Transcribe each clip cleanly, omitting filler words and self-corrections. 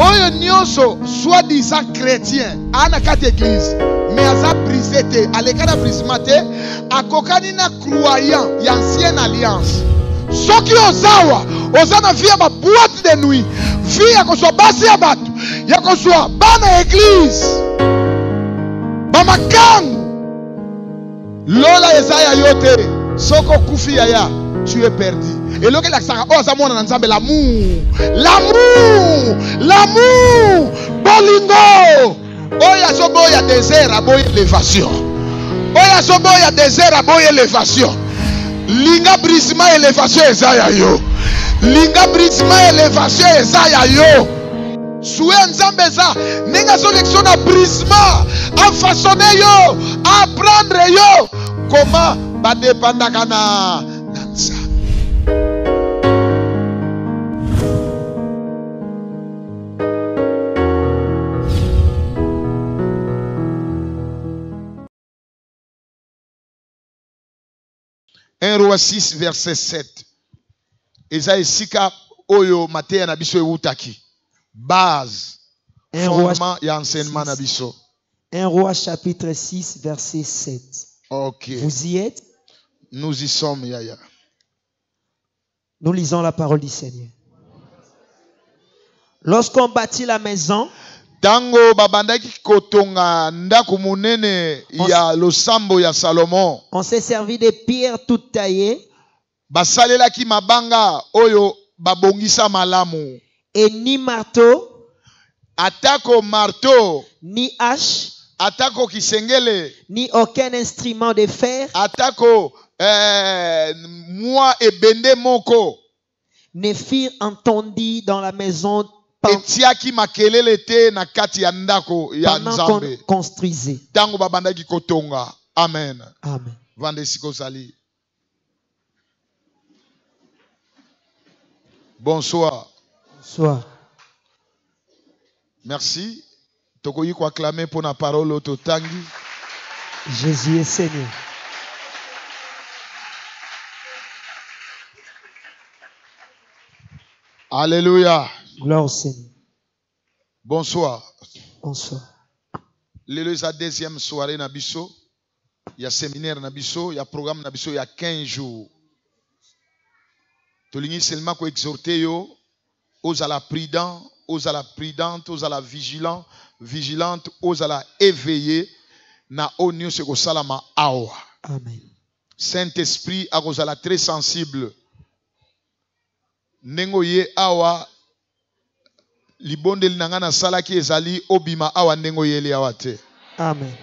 Oyo nyonso soi-disant chrétien ana kati église mais aza brisé te alekana brisement te akokani na croyant ya ancienne alliance. Soki ozawa ozana vie ba boîte de nuit vie ya koswa basi ya bato ya koswa bana église bamakangu lola ezaya yote soko kufi ya tu es perdu. Et là, l'amour, bolingo. Oya sobo ya désert à boy élévation. Oya sobo ya désert à boy élévation. Linga brisement élévation ezaya yo. Linga brisement élévation ezaya yo. Soué nzambe za ninga sélection na brisement à façonner yo, à apprendre yo comment ba dépendre kana nansa. Un roi 6 verset 7. Esaïe sika oyo mateya na biso eutaki. Base. Fondement et enseignement na biso. 1 roi chapitre 6 verset 7. Ok. Vous y êtes? Nous y sommes, Yaya. Nous lisons la parole du Seigneur. Lorsqu'on bâtit la maison, Tango babandaki kotonga ndako munene ya losambo ya Salomon. On s'est servi de pierres toutes taillées. Basalelaki mabanga oyo babongisa malamu. Et ni marteau, atako marteau, ni hache, atako kisengele, ni aucun instrument de fer, atako moi et bende moko, ne firent entendus dans la maison etiaki makelele te na kati ya ndako ya Nzambe. Construisait. Tango babandaki kotonga. Amen. Amen. Vande siko sali. Bonsoir. Bonsoir. Merci. Tokoyi ko acclamer pour la parole ototangi. Jésus est Seigneur. Alléluia. Gloire au Seigneur. Bonsoir. Bonsoir. Lelo sa deuxième soirée na biso. Il y a séminaire na biso, il y a programme na biso, il y a 15 jours. Tolingi seulement ko exhorter yo aux à la prudent, aux à la prudente, aux à la vigilant, vigilante, aux à la éveillée na onyo se ko salama awa. Amen. Saint-Esprit a kozala très sensible. Nengo ye awa libondeli nanga na salaki ezali obima awa nengo ye li awa te. Amen.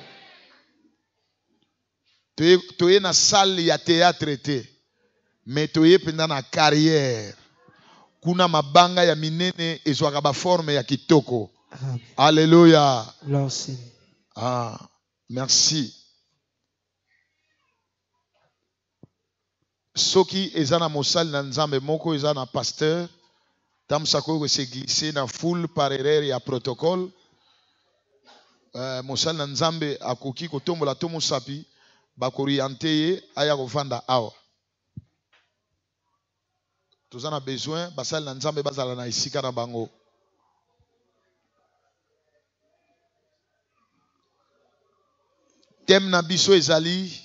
Toye na salle ya théâtre te. Mais toye penda na carrière. Kuna mabanga ya minene ezwaka ba forme ya kitoko. Amen. Alléluia. Gloire au Seigneur. Ah, merci. Soki ezana mosali na nzambe moko ezana pasteur tamsako se glisser na foule par erreur ya protocole mosali na nzambe akoki kotombola to mosapi bakoriente ye aya kovanda awa tozana besoin basali na nzambe bazala na esika na bango. Thème na biso ezali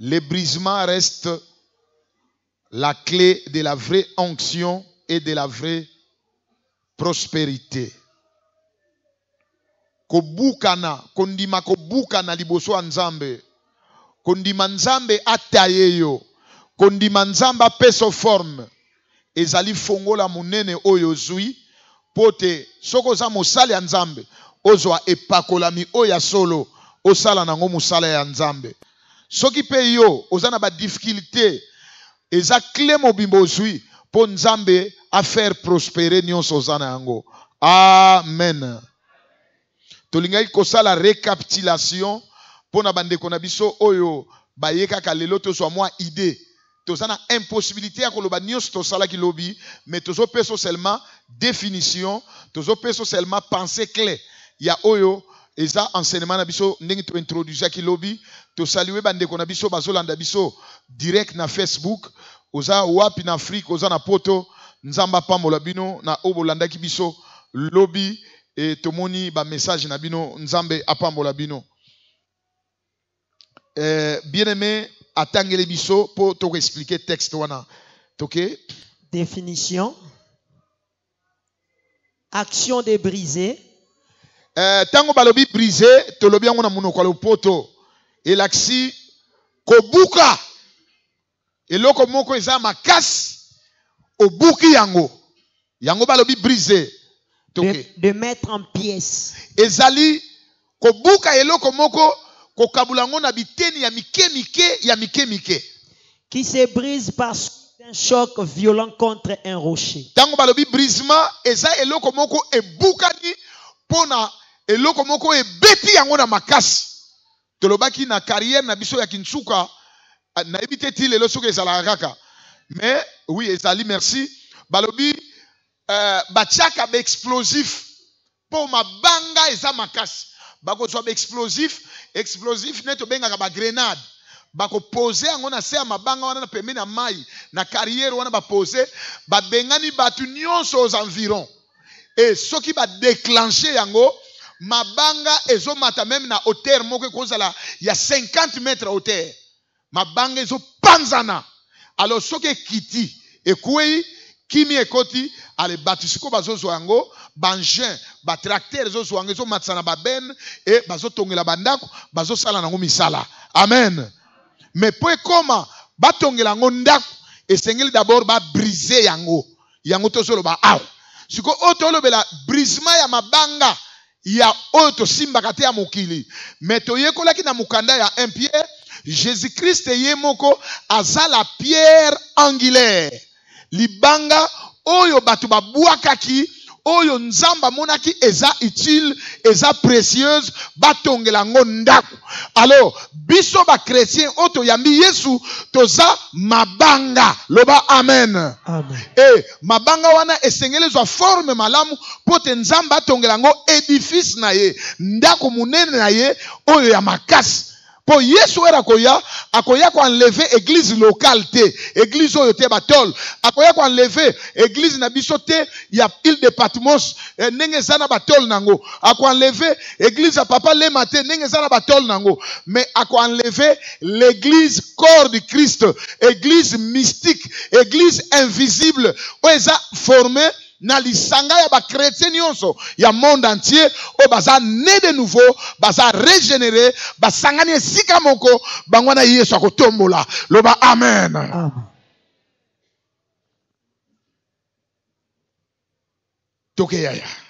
le brisement reste la clé de la vraie onction et de la vraie prospérité. Kobukana, kondima kobukana liboso ya nzambe. Kondima nzambe ataye yo. Kondima nzambe apeso forme. Ezali fongola munene oyo zui. Pote, soko za mosala ya nzambe. Ozwa epakolami oya solo. Osala nango mosala ya nzambe. Soki pe yo, ozana ba difficulté, eza clé mobimbo zui, po nzambe a faire prospérer nyonso ozana yango. Amen. Tolingai kosala récapitulation, po na bandeko na biso oyo, bayeka ka lelo to so mwa idée. Tozana impossibilité ya koloba nyonso tosala ki lobi, mais tozo peso seulement définition, tozo peso seulement pensée clé. Ya oyo, eza enseignement na biso ndenge to introduire ki lobi. To saluer bandeko na biso bazolanda biso direct na Facebook oza wapi na Afrique oza na poto Nzamba pambola bino na obolandaki biso lobby et tomoni ba message na bino Nzambe apambola bino. Bien-aimé, attangele biso pour te expliquer texte wana. OK? Définition. Action de briser. Tango balobi briser, to lobi yango na monoko ya lopoto. Elaksi kobuka. Eloko moko eza makasi obuki yango. Yango balobi briser. De mettre en pièces. Ezali kobuka eloko moko kokabulango na biteni ya mike. Qui se brise par un choc violent contre un rocher. Tango balobi brisement eza eloko moko ebukani pona eloko moko ebeti yango na makasi. Tolobaki na carrière na biso ya Kinsuka na ebite ti lelo soki ezala kaka. Mais oui ezali merci. Balobi batiaka ba explosif po mabanga eza makasi. Bako so ba explosif neto bengaka ba grenade. Bako pose yango na se ya mabanga wana na pembeni na mai na carrière wana ba pose ba bengani batu nyonso aux environs. Et soki ba déclencher yango mabanga ezomata même na hauteur moko kozala ya 50 mètres hauteur. Mabanga ezo panzana. Alors soki kiti ekwei kimi ekoti ale batusiko bazozo yango bangin ba tracteur ezozo yango ezo matsana ba ben et bazotongela bandako bazosala nango misala. Amen. Mais pour comment batongela yango ndako esengeli d'abord ba briser yango. Yango tozolo ba aw. Siko otolo bela brisement ya mabanga ya oto simba kate ya mokili. Mais toyekolaki na mukanda ya 1 Pierre, Jésus-Christ ye moko aza la pierre angulaire. Libanga oyo batu babuakaki oyo nzamba monaki eza utile eza précieuse batongela ngo ndako. Alors biso ba chrétien oto yambi Yesu toza mabanga loba amen. Amen. Mabanga wana esengelezwa forme malamu pote nzamba atongela ngo édifice na ye ndako munene na ye oyo ya makasi. Po Yesu era akoya ko enlever église locale te, église oyo te batol, akoya ko enlever église na biso te ya île de Patmos ndenge zana batol nango, ako enlever église ya papa Lema te ndenge zana batol nango, mais ako enlever l'église corps du Christ, église mystique, église invisible, oyo eza formée na lisanga ya ba chrétien nyonso ya monde entier o baza né de nouveau baza régénéré basangani esika moko bangwana Yesu akotombola loba amen. Amen.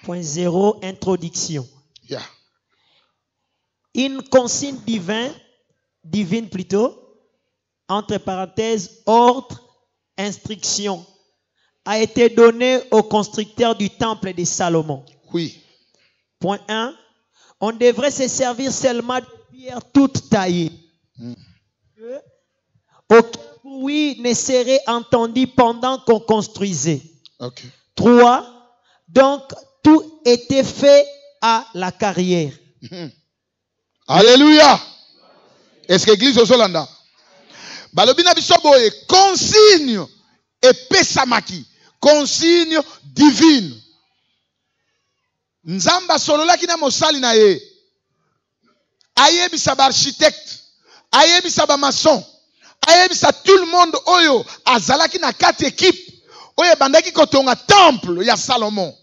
Point 0, introduction. Yeah. Une consigne divine plutôt, entre parenthèses, ordre, instruction, a été donné aux constructeurs du temple de Salomon. Oui. Point 1. On devrait se servir seulement de pierres toutes taillées. 2. Aucun bruit ne serait entendu pendant qu'on construisait. Okay. 3. Donc, tout était fait à la carrière. Alléluia. Est-ce que l'église au Holanda? Balobina bisoboye consigne et pesamaki. Consigne divine. Nzamba sololaki na mosali na ye. Ayebisa ba architecte, ayebisa ba maçon, ayebisa tout le monde oyo azalaki na 4 équipes oyo bandaki kotonga temple ya Salomon.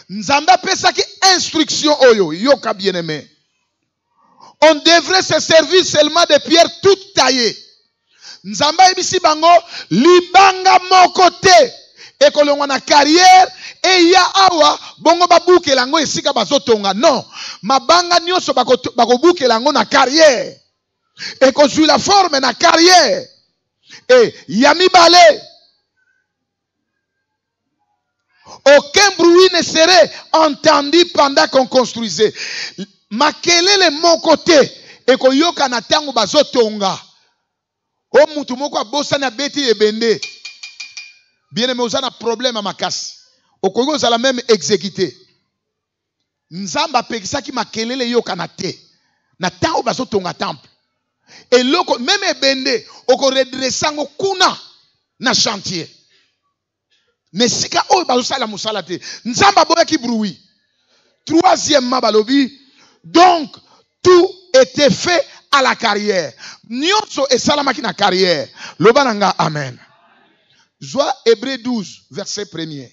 Nzamba pesaki instruction oyo yoka bien-aimé. On devrait se servir seulement de pierres toutes taillées. Nzamba ebisi bango libanga moko te. Ekolongwa na carrière et ya awa bongo babukela ngo esika bazotonga. Non, mabanga nyonso bakobukela ngo na carrière. Ekozwi la forme na carrière. Et ya mibale. Aucun bruit ne serait entendu pendant qu'on construisait. Makelele moko te ekoyoka na tango bazotonga. O mutu moko abosa na beti ebende. Bien aimé, oza na problème à makasi. Okoki ozala même exécuté. Nzamba pekisaki makelele yoka na te. Na tango bazotonga temple. Et loko même ebende oko redressango kuna na chantier. Nesika oyo bazosala musala te. Nzamba boyaki bruit. Troisièmement balobi, donc tout était fait à la carrière. Nyonso esalamaki na carrière. Loba nanga amen. Joie Hébreux 12 verset 1er.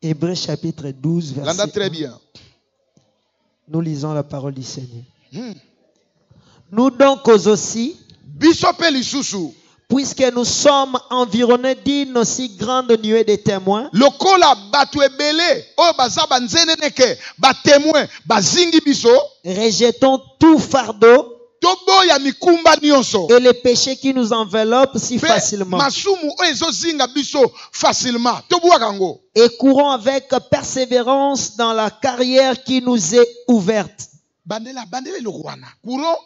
Hébreux chapitre 12 verset Landa très 1. bien. Nous lisons la parole du Seigneur. Nous donc aussi, Bisope lisusu. puisque nous sommes environnés d'une aussi grande nuée de témoins, Lokola batu ebele oyo baza banzeneneke batémoin bazingi biso rejetons tout fardeau toboya mikumba nyonso et les péchés qui nous enveloppent si pe facilement, masumu oyo ezozinga biso facilement tobwaka yango et courons avec persévérance dans la carrière qui nous est ouverte. bandela eloko wana courons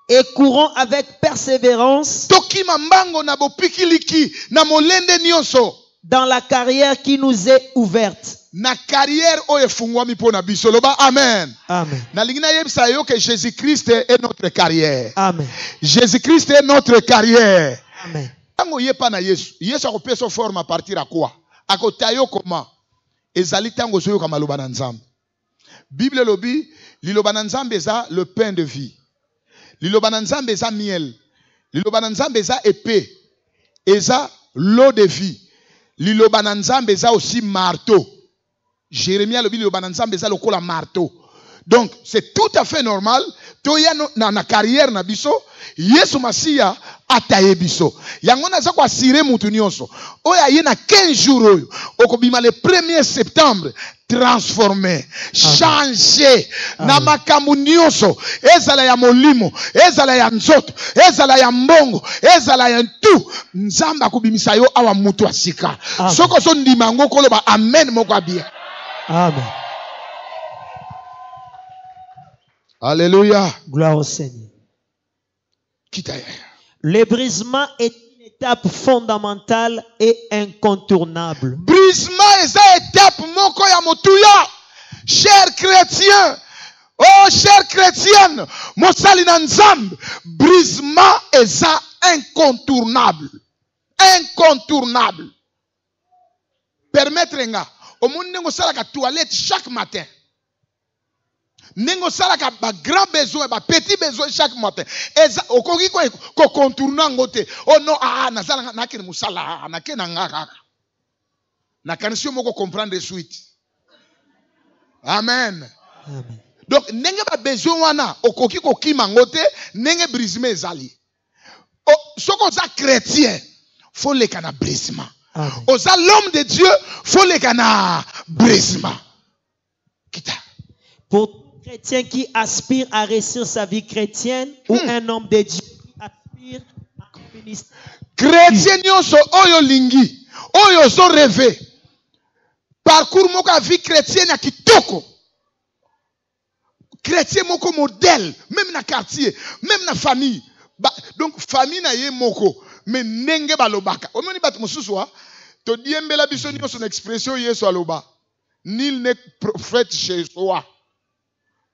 Et courons avec persévérance tokima mbango na bopikiliki na molende nyonso dans la carrière qui nous est ouverte. na carrière oyo efungwami mpo na biso loba amen. Amen. Nalingi nayebisa yo que Jésus-Christ est notre carrière. Amen. Jésus-Christ est notre carrière. Amen. Tango yepa na Yesu akopesa forme à partir à quoi? Akota yo comment? Ezali tango soyoka maloba na Nzambe. Bible lobi liloba na Nzambe eza le pain de vie. Liloba na Nzambe eza miel. Liloba na Nzambe eza épée. Eza l'eau de vie. Liloba na Nzambe eza aussi marteau. Jérémie lobi liloba na Nzambe eza lokola marteau. Donc c'est tout à fait normal toya na carrière na biso Yesu Masiya ataye biso. Yango naza kwa sire mutu nyonso. Oya ye na 15 jours oyo okobima le 1er septembre transformé, changé na makambo nyonso, ezala ya molimo, ezala ya nzoto, ezala ya mbongo, ezala ya tout. Nzamba akobimisa yo awa mutu asika. Soko so ndima ngo koloba amen moko abia. Amen. Alléluia. Gloire au Seigneur. Kitaya. Le brisement est une étape fondamentale et incontournable. Brisement eza étape moko ya motuya. Chers chrétiens, oh chers chrétiennes, mosali na Nzambe, brisement eza incontournable. Incontournable. Permettre nga omundi ngo sala ka toilette chaque matin. Nengo sala ka ba grand besoin ba petit besoin chaque matin. Eza okoki ko contourner ngote. Oh non na sala na kene musala na kene ngaka. Na kanisi moko comprendre suite. Amen. Amen. Donc nenge ba besoin wana okoki ko kima ngote nenge brisement ezali. Soko za chrétien faut le kana brisement. Oza l'homme de Dieu faut le kana brisement. Kita. Pour chrétien qui aspire à réussir sa vie chrétienne ou un homme de Dieu qui aspire à un ministère. Chrétien nyonso oyo lingi, oyo so rêvé. Parcours moko vie chrétienne ya kitoko. Chrétien moko modèle, même na quartier, même na famille. Donc famille na ye moko, mais nenge balobaka. Omoni bat mosusu wa, to diembela biso nyonso na expression Yesu aloba. Nul n'est prophète chez soi.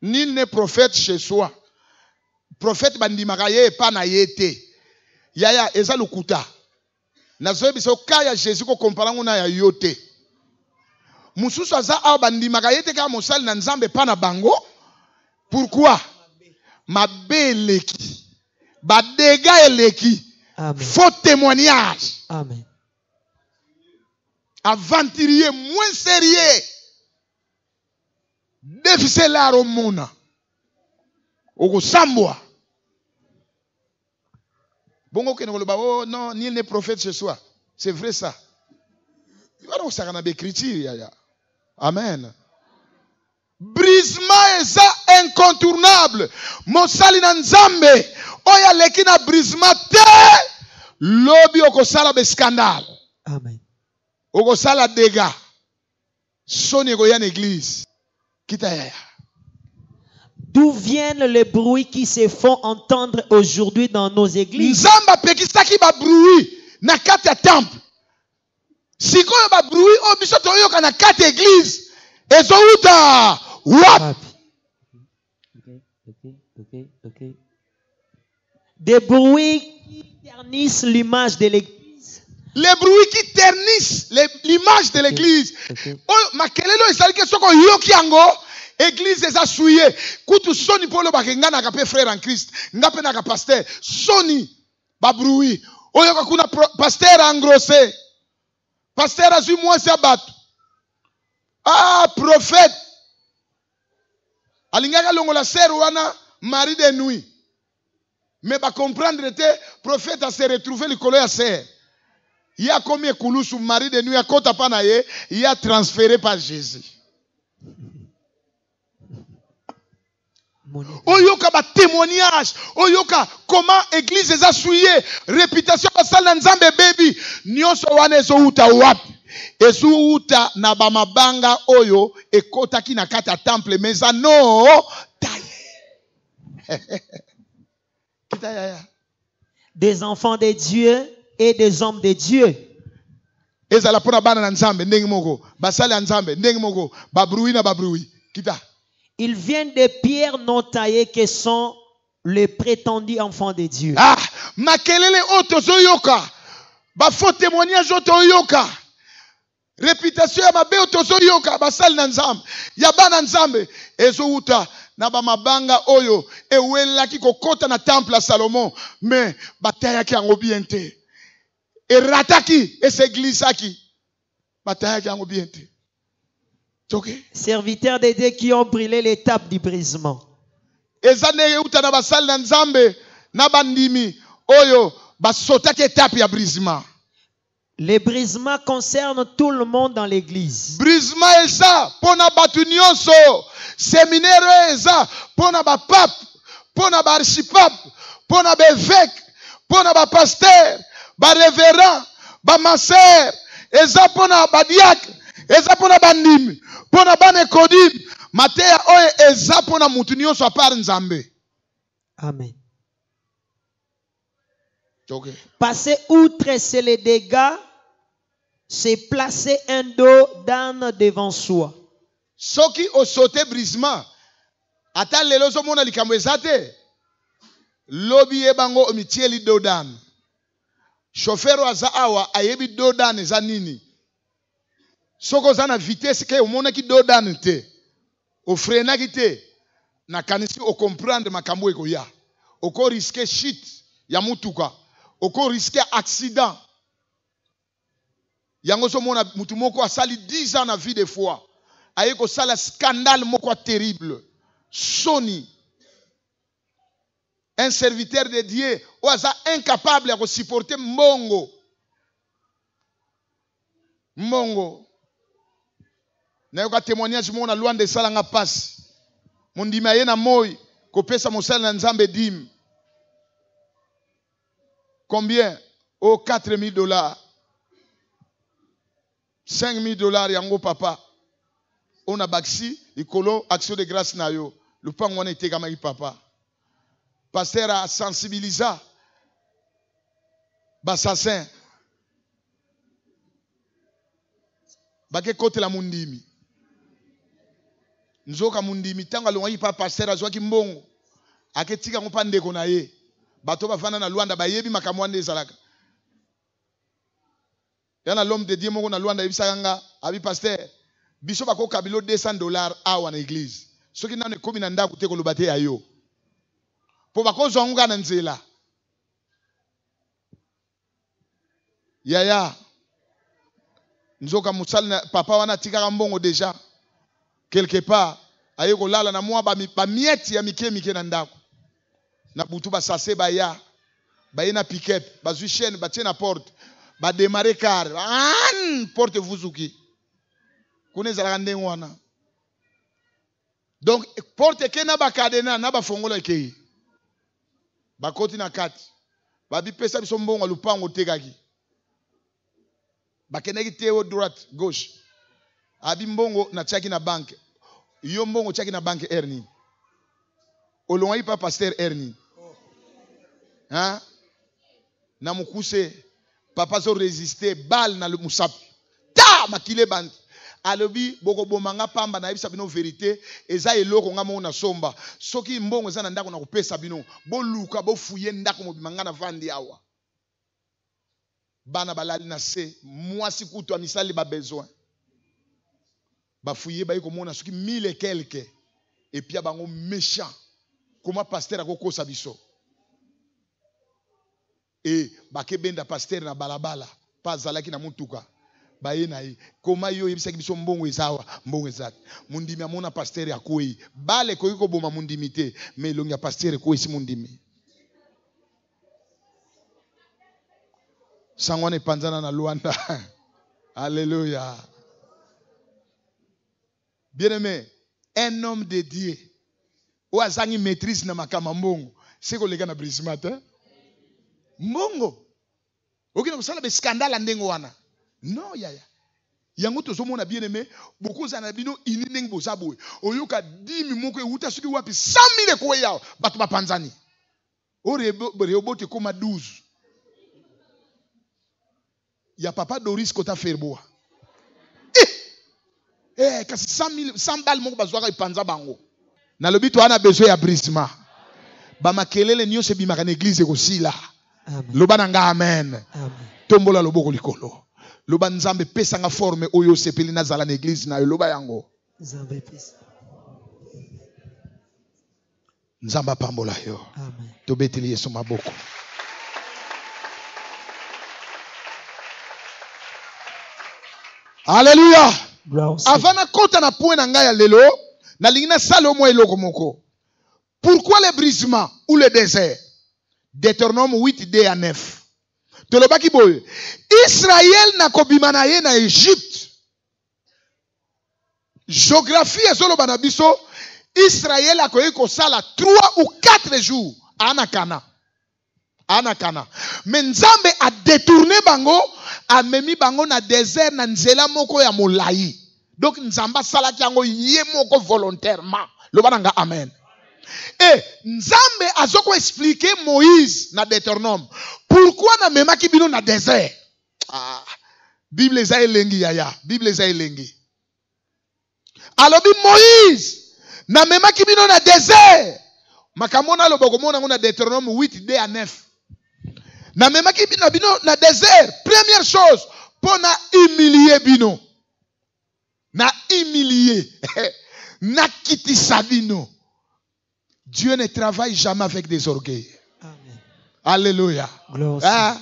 Nul n'est prophète chez soi. Prophète bandimaka ye pa na yete. Yaya eza lukuta. Nazoye biso kaya Jésus ko comparango na ya yote. Mususu aza a bandimaka yete ka mosali na Nzambe pa na bango. Pourquoi? Mabe eleki. Ba dégâts eleki. Faux témoignage. Amen. Aventurier moins sérieux. Defise la romona. Oko sambwa. Bongo ke ngoloba oh non nul n'est prophète chez soi. C'est vrai ça. Il va donc ça na écriture ya. Amen. Brisement est incontournable. Mosali na Nzambe oya leki na brisement te lobi oko sala be scandale. Amen. Oko sala dégâts. Soni ko ya église. D'où viennent les bruits qui se font entendre aujourd'hui dans nos églises? Nzamba pekisaki ba bruit na kati ya temple. Sikoyo ba bruit o biso toyoka na kati église. Ezouta wap. Des bruits qui ternissent l'image de l'église. Les bruits qui ternissent l'image de l'église. Ok. Oh, makelelo ezali ke soko yoki yango, église eza souillé. Kutu soni polo bakenga na kape frère en Christ. Ngape na ka pasteur. Soni ba bruit. Oyo kuna pasteur engrossé. Pasteur azui mwasi ya bato. Ah, prophète. Alingaka longola ser wana mari de nuit. Mais ba comprendre te prophète a se retrouvé likolo ya ser. Il a commis kulusu mari de nuit à kota pa na ye, il a transféré par Jésus. Oyoka ba témoignage, oyoka comment église eza souillé, réputation basala nzambe baby, nyonso wana ezo uta wapi? Ezo uta na ba mabanga oyo ekotaki na kata temple meza no taye. Kitaya. Des enfants de Dieu et des hommes de Dieu. Ezala pona bana na nzambe ndenge moko, basala nzambe ndenge moko, ba bruit na ba bruit. Kita. Ils viennent des pierres non taillées que sont les prétendus enfants de Dieu. Ah, makelele oto zoyoka. Ba faux témoignage oto yoka. Réputation ya mabe oto zoyoka basali na nzambe. Ya bana nzambe ezo uta na ba mabanga oyo ewelaki kokota na temple ya Salomon, mais batayaki yango bien te. Erataki eseglisaki. Batayaki yango bien te. Okay. Serviteurs de Dieu qui ont brûlé l'étape du brisement. Ezane uta na basali na nzambe na bandimi oyo basotaki étape ya brisement. Le brisement concerne tout le monde dans l'église. Brisement eza pona batu nyonso, séminaire eza pona ba pape, pona ba archipape, pona ba évêque, pona ba pasteur, ba révérend, ba master, eza pona ba diacre, eza pona ba ndimi, pona ba nekodim, mateya oyo eza pona mutu nyonso apart nzambe. Amen. Okay. Passer outre ces les dégâts, c'est placer un dos d'âne devant soi. Soki osote brisement, ata lelo zo mona likambo ezate, lobi ebango omitieli dodan. Chauffeur aza awa ayebi dodan eza nini. Soko za na vitesse ke omona ki dodan te, ofrena ki te, na kanisi o comprendre makambo eko ya. Oko risque chute ya mutuka. Oko risque accident. Yango so mona mutu moko asali 10 ans na vie de foi. Aye ko sala scandale moko terrible. Soni. Un serviteur de Dieu ou aza incapable de supporter mbongo. Mbongo. Na yoka témoignage mona loin de sala nga passe. Mondima ye na moi ko pesa mosala na nzambe dim. Combien? Oh, $4,000. $5,000 yango papa. On a baxi, ikolo action de grâce na yo. Le pan on était comme papa. Pasteur a sensibilisé. Bassassin. Bake kote la mundimi. Nzoka mundimi tanga longi pa pasteur azwa ki mbongo. Aketika ngopa ndeko na ye. Bato bafana na Luanda bayebi makamwande ezalaka. Yana l'homme de Dieu moko na Luanda yebisaka nga abi pasteur biso bako kabilo $200 awa na église. Soki nane komi na ndako te koloba te ya yo. Po bako zonga na nzela. Yaya. Nzoka musali na papa wana tikaka mbongo déjà. Quelque part aye kolala na mwa ba mieti ya mike na ndako. Na butu ba sase ba ya. Ba na pick-up, ba zui chaîne, ba tie na porte. Ba démarrer car. Porte vuzuki. Kuneza la ndenge wana. Donc porte ke na ba kadena na ba fongola ke. Ba koti na kati. Ba bi pesa biso mbongo lupango tekaki. Ba keneki teo droite, gauche. Abi mbongo na chaki na banque. Yo mbongo chaki na banque erni. Olonga pa pasteur erni. Hein? Na mukuse papa zo résister balle na le musapi. Ta makile band. alobi boko bomanga pamba na yebisa bino vérité eza eloko nga mo na somba soki mbongo eza na ndako na kopesa bino boluka bofuye ndako mobimanga na vandi awa bana balali na se mwasi kutu misali ba besoin bafuye ba komona soki 1000 et quelque et puis bango méchant comment pasteur akokosa biso et bakebenda pasteur na balabala pas zalaki na mutuka baye na ye koma yo yebisaki biso mbongo ezawa mbongo ezati mundimi amona pasteur akoyi bale koyi ko boma mundimi te mais longi ya pasteur koyi si mundimi sangwane panzana na Luanda alléluia bien-aimé un homme de Dieu ou azangi maîtrise na makama mbongo c'est ko leka na brisement hein mbongo okina kusala be scandale ndengo wana non yaya yango tozomona bien aimé beaucoup za na bino ini ndenge bozaboye oyoka 10 moko euta soki wapi 100 000 ko yawo bato bapanzani oreobote koma 12 ya papa Doris kota ferboa kasi 100 balles moko bazwaka ipanza bango na lobi to ana besoin ya brisement ba makelele nyonso bimaka na église ko sila loba nanga amen tombola loboko likolo loba nzambe pesa nga forme oyo sepeli na zala na église na yo loba yango nzambe pesa nzamba pambola yo amen tobeteli Yesu maboko Alléluia. Avant na kota na point na ngai ya lelo na lingina salo mo eloko moko. Pourquoi le brisement ou le désert? Deutéronome 8 d à 9. Tolobaki boye. Israël na kobima na ye na Égypte. Géographie ezoloba na biso Israël akoyi kosala 3 ou 4 jours anakana. Mais Nzambe a détourné bango amemi bango na désert na nzela moko ya molai. Donc Nzamba salaki yango ye moko volontairement. Lobananga amen. Et Nzambe azoko expliquer Moïse na Deutéronome. Pourquoi na memaki bino na désert? Bible eza elengi yaya. Bible eza elengi. Alobi Moïse na memaki bino na désert. Makamona loboko mona na Deutéronome 8 d à 9. Na memaki bino na désert. Première chose, pour na humilier bino. Na humilier. Na kitisa bino. Dieu ne travaille jamais avec des orgueils. Amen. Alléluia. Gloire.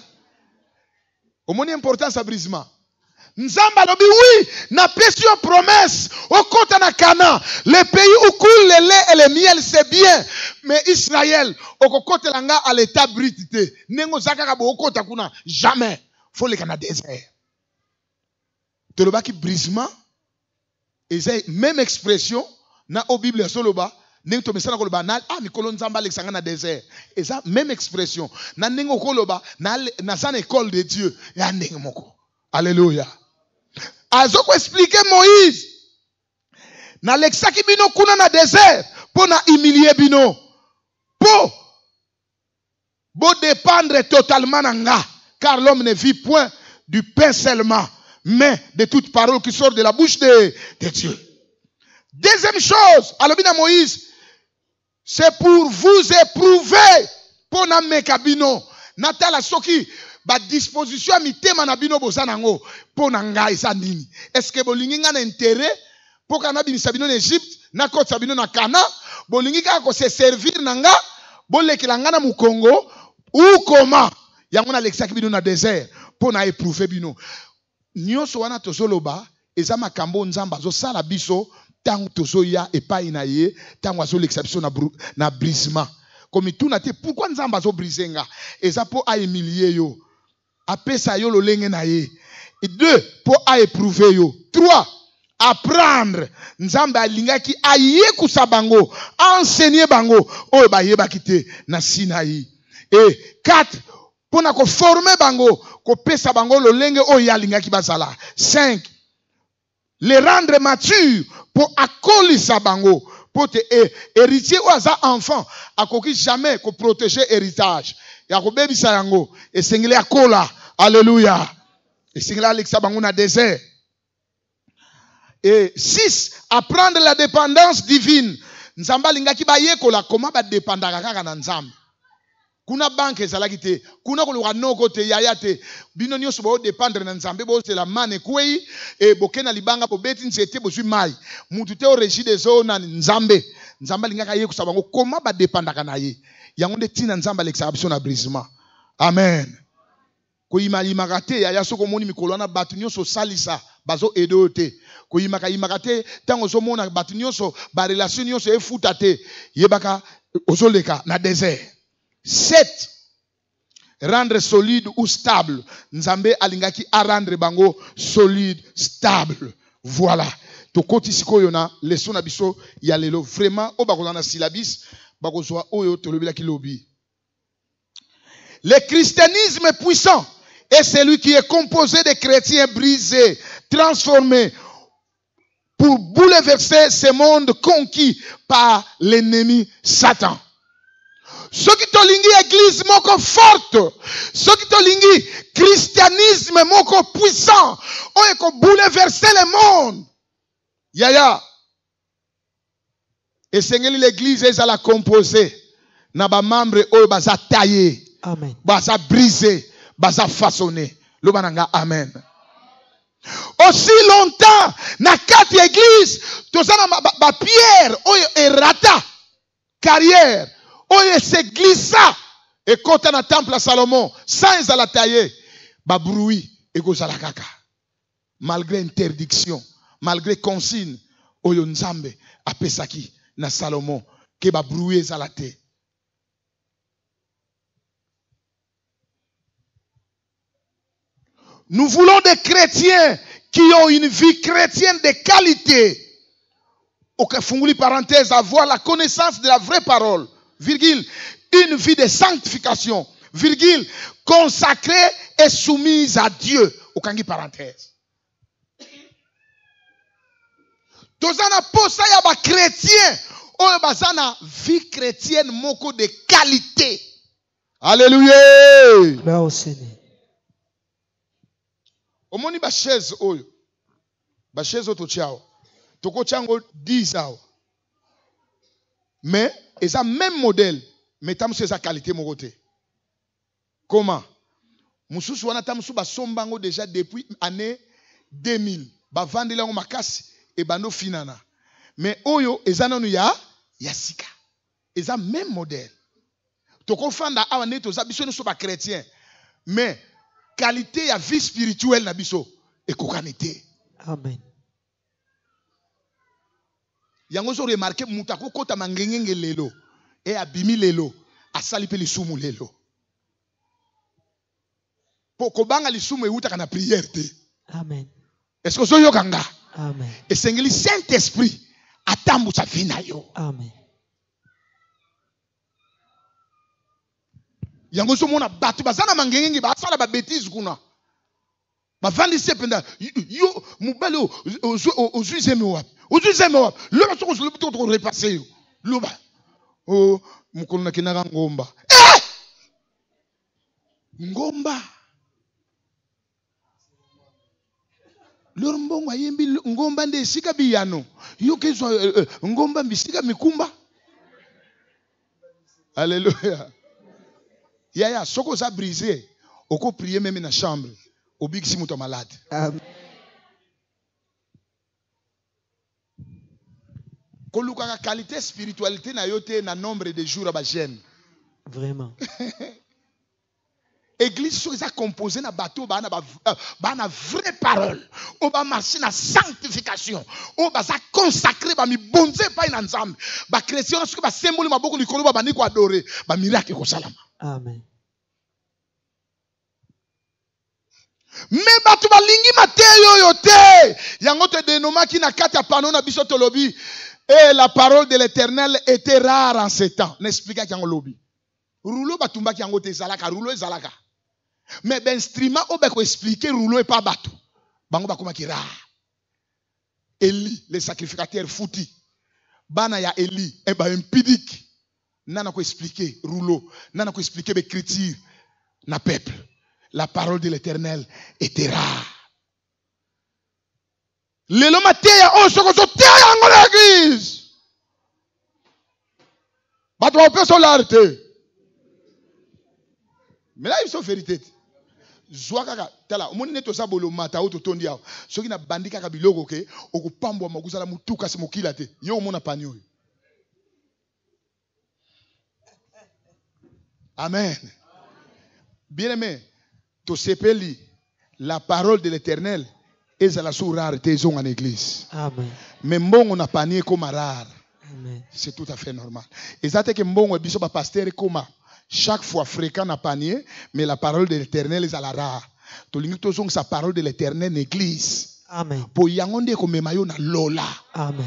Au moins importance à brisement. Nzamba lobi oui, na pesi yo promesse au kota na Cana, le pays où coule le lait et le miel, c'est bien, mais Israël au kota langa à l'état brutité. Nengo zakaka bo kota kuna jamais. Faut le Canada désert. Te loba ki brisement et même expression na au Bible soloba nengo to mesana koloba na mikolo nzamba alexanga na désert. Et ça même expression na nengo koloba na sana école de Dieu ya nengo moko. Alléluia. Azoko expliquer Moïse. Na lexaki bino kuna na désert pour na humilier bino. Pour bo dépendre totalement nanga. Car l'homme ne vit point du pain seulement, mais de toute parole qui sort de la bouche de Dieu. Deuxième chose, alobina Moïse, c'est pour vous éprouver pour na mekabino. Natala soki ba disposition mitema na bino bozanango pour na ngai sa nini. Est-ce que bolingi nga na intérêt pour kana binisa bino en Égypte na kota bino na Cana, bolingi ka ko se servir nanga, bolekela nga na Mukongo ou comment? Yango na lexaki bino na désert pour na éprouver bino. Nyonso wana tozoloba eza makambo nzamba zo sala biso tango tozoya epai na ye tango azo lexa biso na brisement. Comme tout nate pourquoi nzamba zo brisenga eza pour a humilier yo. Apesa yo lolenge na ye. Et 2 pour a éprouver yo. 3 apprendre nzamba alingaki aye kusa bango enseigner bango oyo bayebaki te na Sinaï. Et 4 pour na ko former bango ko pesa bango lolenge oyo yalingaki bazala. 5 les rendre matures pour akolisa bango pour te héritier ou aza enfant akoki jamais ko protéger héritage ya ko bebisa yango esengeli akola. Alléluia. Esengeli alexa bango na désert. Et 6, apprendre la dépendance divine. Nzamba lingaki ba yekola koma ba dépendaka kaka na nzambe. Kuna banke ezalaki te, kuna koluka noko te, yaya te. Bino nyonso bo dépendre na nzambe bo c'est la mane kwei e bokena libanga bo beti nzete bozwi mai. Mutu te o régie des eaux na nzambe. Nzamba lingaka ye kusaba ngo koma ba dépendaka na ye. Yango nde tina nzamba l'exception na brisement. Amen. Ko imaka te yaya soko moni mikolo na batu nyonso salisa bazo edo te. Ko imaka te tango zo mona batu nyonso ba relation nyonso efuta te yebaka ozoleka na désert. 7. Rendre solide ou stable. Nzambe alingaki a rendre bango solide, stable. Voilà. Tokoti sikoyo na leçon na biso ya lelo. Vraiment o bakoza na syllabis bakozwa oyo tolobela ki lobi. Le christianisme puissant est celui qui est composé de chrétiens brisés, transformés pour bouleverser ce monde conquis par l'ennemi Satan. Ceux qui tolingi église moko forte, ceux qui tolingi christianisme moko puissant, on ko bouleverser le monde. Yaya. Et sengeli l'église est à la composer. Na ba membre oyo baza taillé. Amen. Baza brisé, baza façonné. Lobananga amen. Aussi longtemps na kati église, tozana ba pierre oyo erata carrière. Oye se glissa et quand on a temple à Salomon sans la tailler ba bruit et kozala kaka malgré interdiction malgré consigne oyo nzambe apesaki na Salomon ke ba bruit ezalate. Nous voulons des chrétiens qui ont une vie chrétienne de qualité. Ok, funguli parenthèse, avoir la connaissance de la vraie parole. Virgule, une vie de sanctification, virgule, consacrée et soumise à Dieu. Okangi parenthèse. Tozana posa ya ba chrétien, oyo bazana vie chrétienne moko de qualité. Alléluia. Gloire au Seigneur. Omoni ba chaise oyo. Ba chaise oto tiao. Toko tiango 10 awa. Mais et ça même modèle, mais tam c'est sa qualité mon côté. Comment? Mususu wana tam su ba sombango déjà depuis année 2000. Ba vandela ngo makasi et bando finana. Mais oyo ezananu ya sika. Et ça même modèle. Toko fanda awa ne to za biso no so ba chrétien. Mais qualité ya vie spirituelle na biso et kokanité. Amen. Yango so remarqué mutako kota mangengenge lelo et abimi lelo asali pe lisumu lelo poko banga lisumu euta kana prière te. Amen. Est-ce que so yokanga? Amen. Et sengeli Saint-Esprit atambu sa vina yo. Amen. Yango so mona batu bazana mangengenge ba sala ba bêtise kuna ba vandi sependa yo mubale ozuizeme wapi ozuizeme wapi loba soko zo lobuto to repasser yo loba oh mukolo na kinaka ngomba ngomba lorombongo ayembi ngomba nde sika biyano yo kezo ngomba misika mikumba. Alléluia. Yaya soko za brisé oko prier même na chambre au big si muto malade. Amen. Koluka qualité spiritualité na yote na nombre de jours ba jeune. Vraiment. Église so eza composé na bateau ba na vraie parole. O ba marcher na sanctification. O ba za consacré ba mi bonze pa na nzambe. Ba chrétien na soki ba symbole maboko likolo ba bani ko adorer ba miracle ko salama. Amen. Mais batu balingi mateyo yote yango te denomaki na kati ya pano na biso tolobi et la parole de l'Éternel était rare en ces temps. N'explique yango lobi. Rouleau batumbaki yango te zalaka rouleau ezalaka. Mais ben instrument obeko expliquer rouleau et pas bateau. Bango bakomaki rare. Eli le sacrificateur fouti. Bana ya Eli et ba impidique. Nana ko expliquer rouleau, nana ko expliquer l'écriture na peuple. La parole de l'Éternel était rare. lelo mateya oyo soko zoteya yango na église bato bapesa olare te mais là ils sont vérité zwa kaka tala omoni ne toza bolomata oyo totondi awa soki na bandi kaka biloko ke okopambwama okozala motu kasi mokila te yo omona pani oyo amen bien-aimé tosepeli la parole de l'éternel ezala sous rare te ezonga en église Amen. mais mbongo na pani ekoma rare Amen. c'est tout à fait normal eza te ke mbongo biso bapasteur ekoma chaque fois fréquent na panier mais la parole de l'éternel ezala rare tolingi tozongisa parole de l'éternel na église Amen. po yango nde ekomema yo na lola Amen.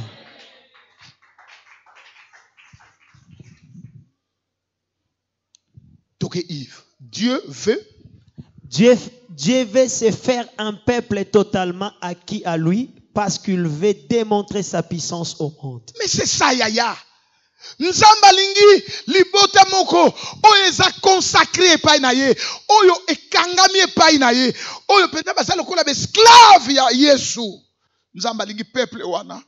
toke Yves Dieu veut Dieu veut se faire un peuple totalement acquis à lui parce qu'il veut démontrer sa puissance au monde. mais c'est ça yaya nzamba lingi libota moko oyo eza consacré epai na ye oyo ekangami epai na ye oyo pena baza lokola esclave ya yesu nzamba lingi peuple wana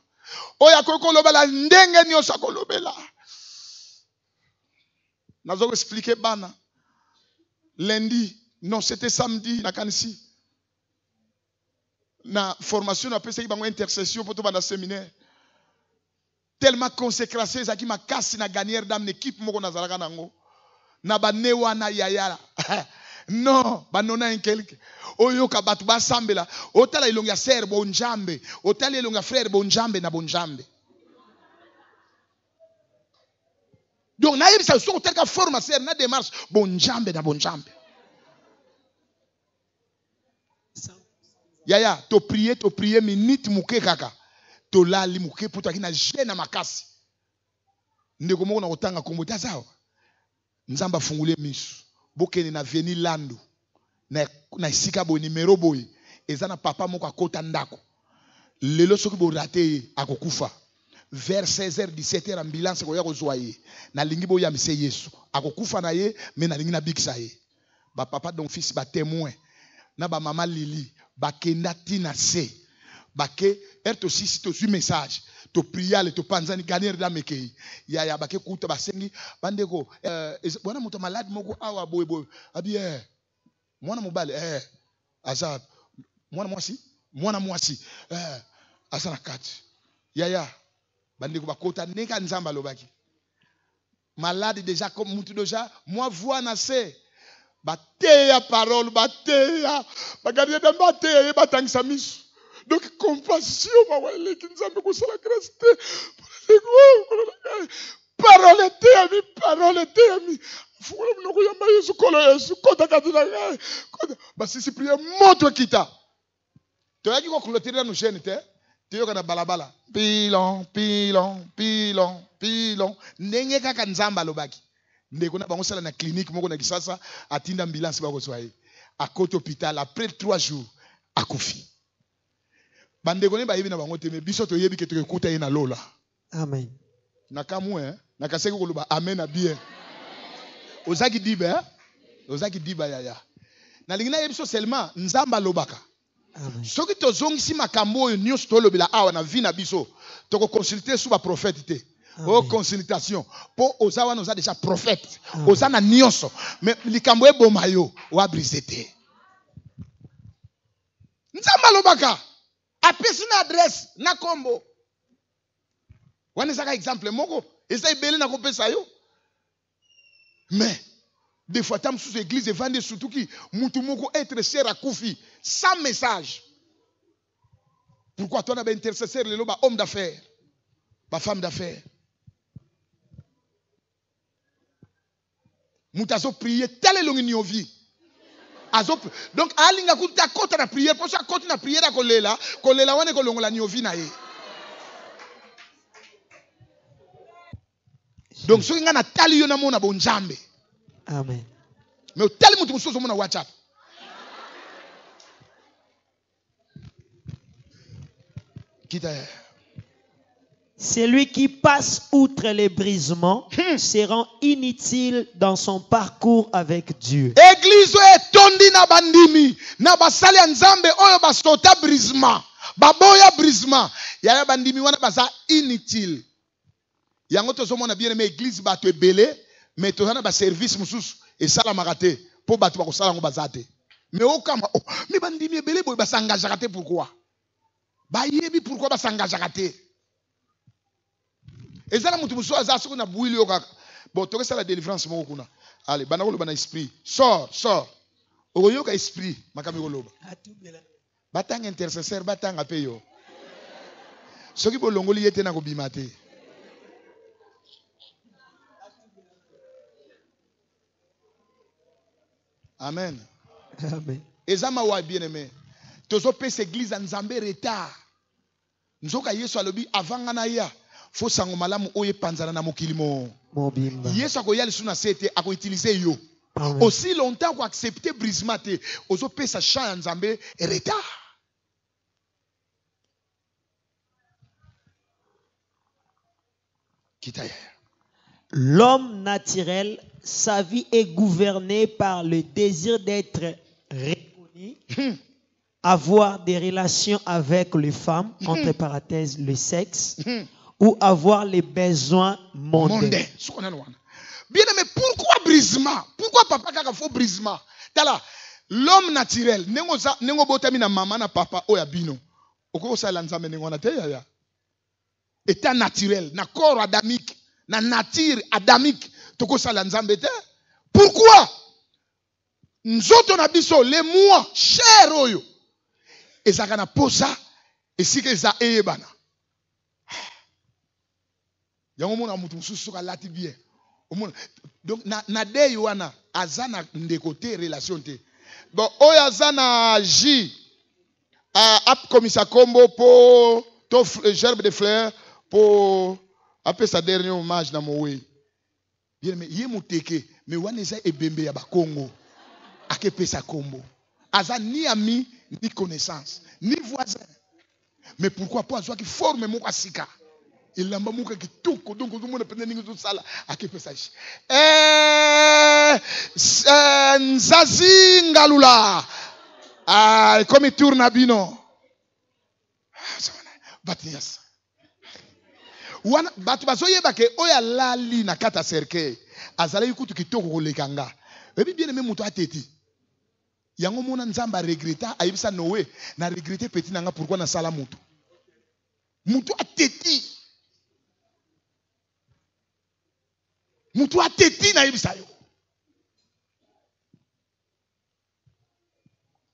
oyo akoki kolobela ndenge nyonso akolobela nazo expliquer bana lundi non c'était samedi na kanisi na formation na pesa bango intercession pour to bana séminaire tellement consécration ezaki makasi na gagner d'âme l'équipe moko nazalaka nango na bane wana yaya non banona inkelke oyo ka batu basambela otala ilonga ser bonjambe otala ilonga frère bonjambe na bonjambe donc na yebisa so otala formation na démarche bonjambe na bonjambe yaya to prier minute muke kaka to lali muke puto akina jena makasi ndeko moko na kotanga kombo ta sawa nzamba fungule misu bokene na veni landu na isika bo numéro boy eza na papa moko akota ndako lelo soki bo raté akokufa vers 16h 17h ambulance ko ya kozwa ye na lingi bo ya mise Yesu akokufa na ye mais na lingi na bikisa ye ba papa donc fils ba témoin na ba mama Lili bakenda tina se bake erto sisi to su message to priale to panzani gagner da mekei ya bake kuta basengi bandeko bwana moto malade moko awa boy abi mwana mobale azab mwana mwasi asa na kati ya bandeko bakota neka nzamba lobaki malade déjà comme mutu déjà moi voix na se bateya parole bateya bagarier da bateya batangisa misu donc compassion mawaleki nzambe kosala grâce te parole te ami fungula mnoko yamba Yesu kolo Yesu kota katina ngai kota basisi prier moto kita toyaki ko clôturer no chaîne te teyoka na balabala pilon ndenge kaka nzamba lobaki ndeko na bango sala na clinique moko na Kisasa atinda ambulance bako soye à côté hôpital après 3 jours akufi bandeko ne ba yebi na bango te me biso to yebi ke to ekuta ye na lola Amen. na kamwe na kaseki koloba amen na bien ozaki diba yaya na lingina yebiso seulement nzamba lobaka Amen. soki tozongisi makambo oyo nyonso tolobela awa na vie na biso toko consulter sous ba prophète te o consultation po oza wana oza déjà prophète oza na nyonso mais likambo eboma yo wa brise te nzamba lobaka apesi na adresse na kombo wana ezaka exemple moko eza ebele na kopesa yo mais des fois tam sous église evande surtout ki mutu moko être cher akufi sans message pourquoi toi na ba intercesseur lelo ba homme d'affaires ba femme d'affaires mutu azo prier telle longue ni vie donc alinga kuta kota na prière pour ça kota na prière kolela wana ko longola ni vie na ye donc soki nga na tali yo na mona bonjambe Amen. mais tali mutu musozo mona WhatsApp kita Celui qui passe outre les brisements se rend inutile dans son parcours avec Dieu. Église etondi na bandimi na basali ya nzambe oyo basota brisement baboya brisement yaya bandimi wana baza inutile yango tozomona bien aimé église bato ebele mais tozana ba service mususu esalamaka te po bato bakosala yango baza te mais okama mais bandimi ebele boye basangajaka te pourquoi bayebi pourquoi basangajaka te ezala mutu mususu aza soki na bwili yo kaka bon tokesala délivrance moko kuna allez bana koloba na esprit sort okoyoka esprit makambi koloba batanga intercesseur batanga pe yo soki bolongoli ye te na kobima te amen eza mawa bien aimé tozopesa église ya nzambe retard nzoka yesu alobi avanga na ya fo sango malamu oyo epanzana na mokili mobimba yesu akoya lisu na se te akoutilize yo aussi longtemps ko accepter brisement te ozopesa champ ya nzambe retard. L'homme naturel, sa vie est gouvernée par le désir d'être reconnu, avoir des relations avec les femmes, entre parenthèses le sexe, ou avoir les besoins mondains. Bien aimé, pourquoi brisement? Pourquoi papa kaka faut brisement? Tala, l'homme naturel, nengo botami na mama na papa oya bino. Oko sala nzambe nengo na te ya. État naturel, na corps adamique, na nature adamique, toko sala nzambe te. Pourquoi? Nzoto na biso les mois cher oyo. Ezaka na posa esika eza eyebana. Yango mona mutu mususu ka lati bien. Donc na de yoana azana ndeko te relation te. Bon oyo azana J ap komisa kombo po to gerbe de fleurs pour appeler sa dernier hommage na mowe. Bien mais ye muteke mais wana eza ebembe ya ba Congo. Ake pesa kombo. Aza ni ami ni connaissance ni voisin. Mais pourquoi pas azwa ki forme mo kasika. Il l'a mamouka qui touche donc tout le monde peut venir tout ça là à quel passage Nzazi Ngalula comme il tourne à bino batias wana batu bazoye bake oya lali na kata cercle azala yukutu kitoko kolekanga ebi bien aimé muto ateti yango mona nzamba regretta ayibisa Noé na regretter petit nanga pourquoi na sala mutu ateti mutu ateti na yebisa yo.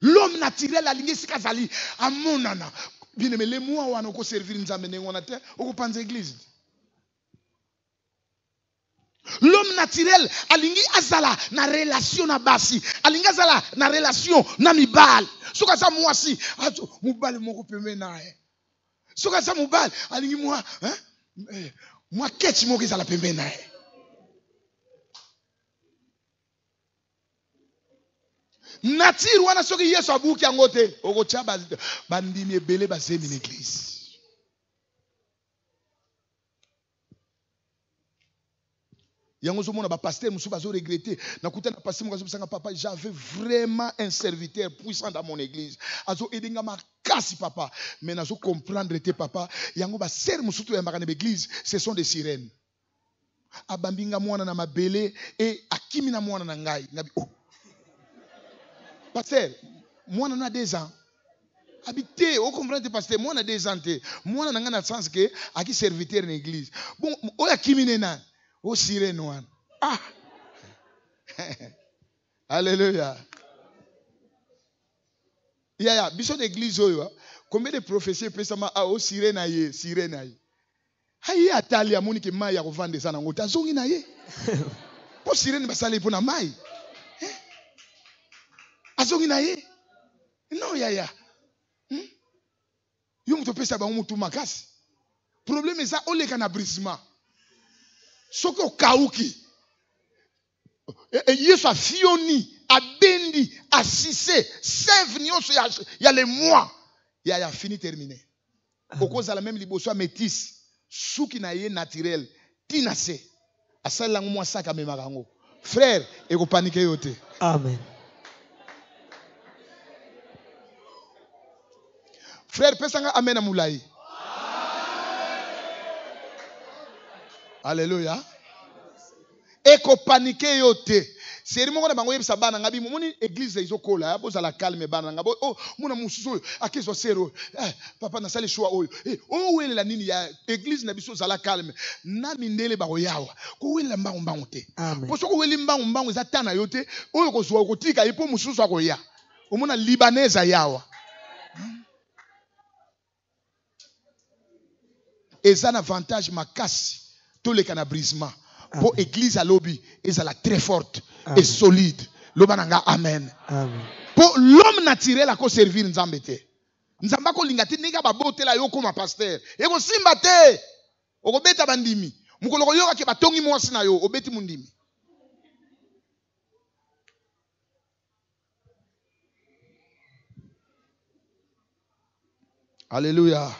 L'homme naturel alingi sikazali amonana. Bien aimé les mois wana ko servir nzambe ngona te oko panza église. L'homme naturel alingi azala na relation na basi, alingi azala na relation na mibal. Soka za mwasi, ato mubal moko peme nae. Soka za mubal alingi moi moi ketch moko ezala peme nae. Nature wana soki Yesu abuki yango te okocha bandimi ebele basemi na église. Yango zomona ba pasteur musu bazo regretter nakuta na pasteur mukazo bisanga papa j'avais vraiment un serviteur puissant dans mon église azo edenga makasi papa mais nazo comprendre te papa yango ba ser musu to yambaka na église ce sont des sirènes abambinga mwana na mabele et akimi na mwana na ngai ngabi oh pasteur, moi on a 2 ans. Habité, vous comprenez, pasteur, moi on a 2 ans. Moi on a un sens que à qui serviteur dans l'église. Bon, on a qui minena, au sirène noir. Ah, alléluia. Ya, biso d'église oyo. Combien de prophéties peut ça ma au sirène aïe, sirène aïe. Aïe atali amoni ke mai ya kovande sana ngota zongi na ye. Po sirène basale pona mai. Azongi na ye non yaya yo muto pesa ba mutu makasi problème eza oleka na brisement soko okauki yesu afioni abendi asise sève nyonso ya les mois yaya fini terminé okozala même liboso ya métis suki na ye naturel tina se asalango mwa saka memaka yango frère ekopanike yo te. Amen. Frère, pesanga amen amulai. Alléluia. Eko paniqué yote. C'est mon na bango yebisa bana ngabi moni église izo kola boza la calme bana ngabo oh mona mususu akezo sero papa na sali choix oyo oh welela nini ya église na biso za la calme na mindele ba yawa ko welela mbangu mbangu te po soko weli mbangu mbangu za tana yote oyo ko zwa ko tika ipo mususu akoya omona libanesa yawa eza na avantage makasi to le canabrisement. Pour l'église à lobby, elle est très forte et solide. Lobananga amen. Pour l'homme naturel à quoi servir Nzambe te. Nzamba ko lingati ninga ba bote la yo comme pasteur. E ko simba te. O ko beta bandimi. Mukolo ko yoka ke batongi mwasi na yo, obeti mundimi. Alléluia.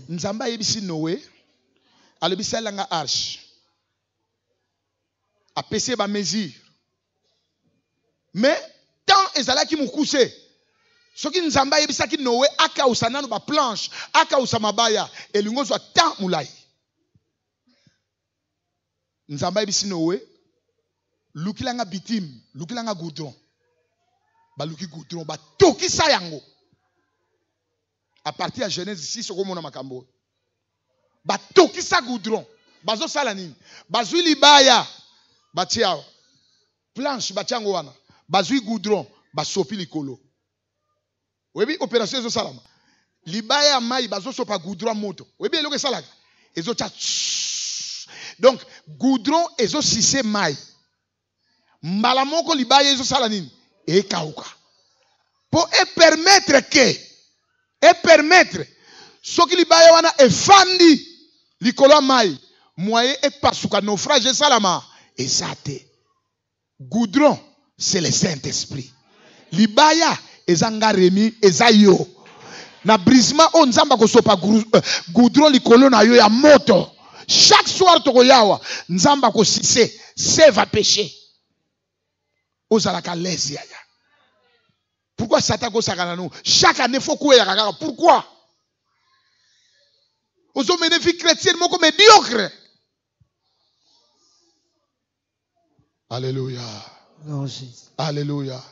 Nzamba yebisi Noé. Alebisa langa arche. A pesé ba mesure. Mais tant ezala ki mukuse. Soki nzamba yebisa ki Noé aka usanano ba planche, aka usamabaya elingo zwa tant mulai. Nzamba yebisi Noé lukilanga bitim, lukilanga goudron. Ba luki goudron ba toki sa yango. À partir de Genèse 6 okomona makambo. Ba toki sa goudron. Bazo sala nini? Bazui libaya. Batia planche batiango wana bazui goudron basopi likolo webi opération ezo salama libaya mai bazo sopa goudron moto webi eloko salaka ezo cha donc goudron ezo sise mai mbala moko libaya ezo sala nini ekauka pour permettre soki libaya wana efandi likolo mai moyen epasuka naufrage salama. Et ça te. Goudron, c'est le Saint-Esprit. Libaya, ezanga remi, ezayo. Na brisement, on nzamba ko sopa goudron likolo na yo ya moto. Chaque soir toko yawa, nzamba ko sise, se va pécher. Ozalaka lesi yaya. Pourquoi Satan ko sakana nous? Chaque année faut koué yakaka. Pourquoi? Ozo mene vie chrétienne moko médiocre. Alléluia. Alléluia.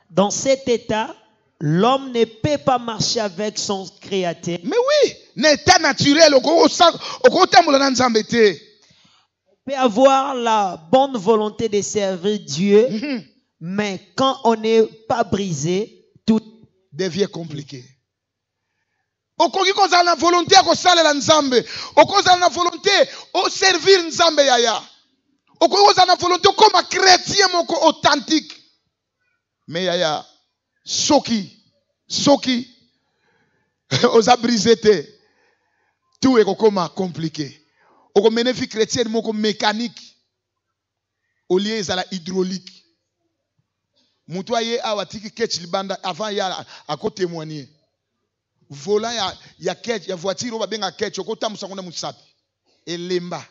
Dans cet état, l'homme ne peut pas marcher avec son créateur. Mais oui, l'état naturel, on peut avoir la bonne volonté de servir Dieu, mais quand on n'est pas brisé, tout devient compliqué. Okoki kozala na volonté ya kosalela Nzambe, okozala na volonté o servir Nzambe yaya. Okoki kozala na volonté comme chrétien moko authentique. Mais yaya, soki oza brisé te, tout est comme compliqué. Oko mene fi chrétienne moko mécanique au lieu ezala hydraulique. Mutu aye awatiki ketch libanda avant ya a ko témoigner. Volant ya ketch ya voiture oba benga ketch okota musangona musapi elemba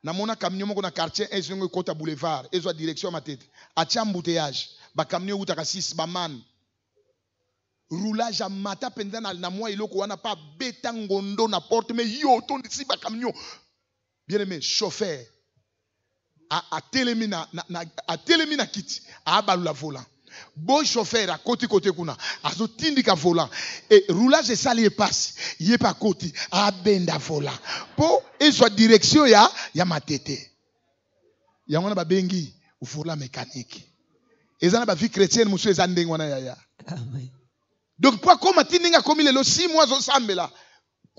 na mona camion moko na quartier ezongo kota boulevard ezwa direction matete atia embouteillage ba camion utaka 6 ba man roulage a mata penza na moi iloko wana pa beta ngondo na porte mais yo ton ici ba camion bien aimé chauffeur a télémina kiti a balula volant. Bon chauffeur à côté kuna azo tindika volant et roulage et sali passe yé pas côté a benda volant pour et soit direction ya matete ya ngona ba bengi volant mécanique ezana ba vie chrétienne monsieur ezande ngona ya amen. Donc pour comme tindinga comme il est le 6 mois au sambela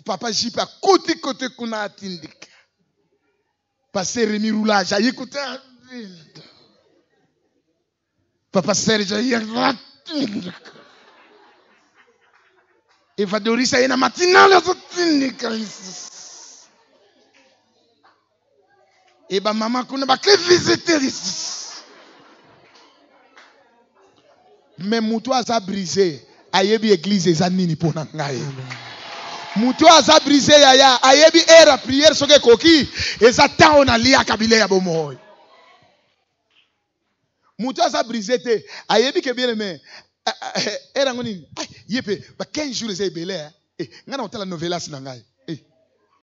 papa jipa côté kuna tindika passer remi roulage a écouter Papa Serge, evadorisa ina matinale zotindika ici. Et ba maman kuna ba ke visiter ici. Mais mutu aza brisé, ayebi église eza nini pona ngai. Mutu aza brisé yaya, ayebi era prière soke koki, eza ta ona lia kabile ya bomoy. Mutu aza brisé te, ayebi ke bien aimé, Era ngoni. Yepe ba 15 jours eza ebele. Ngana otala novelas na ngai.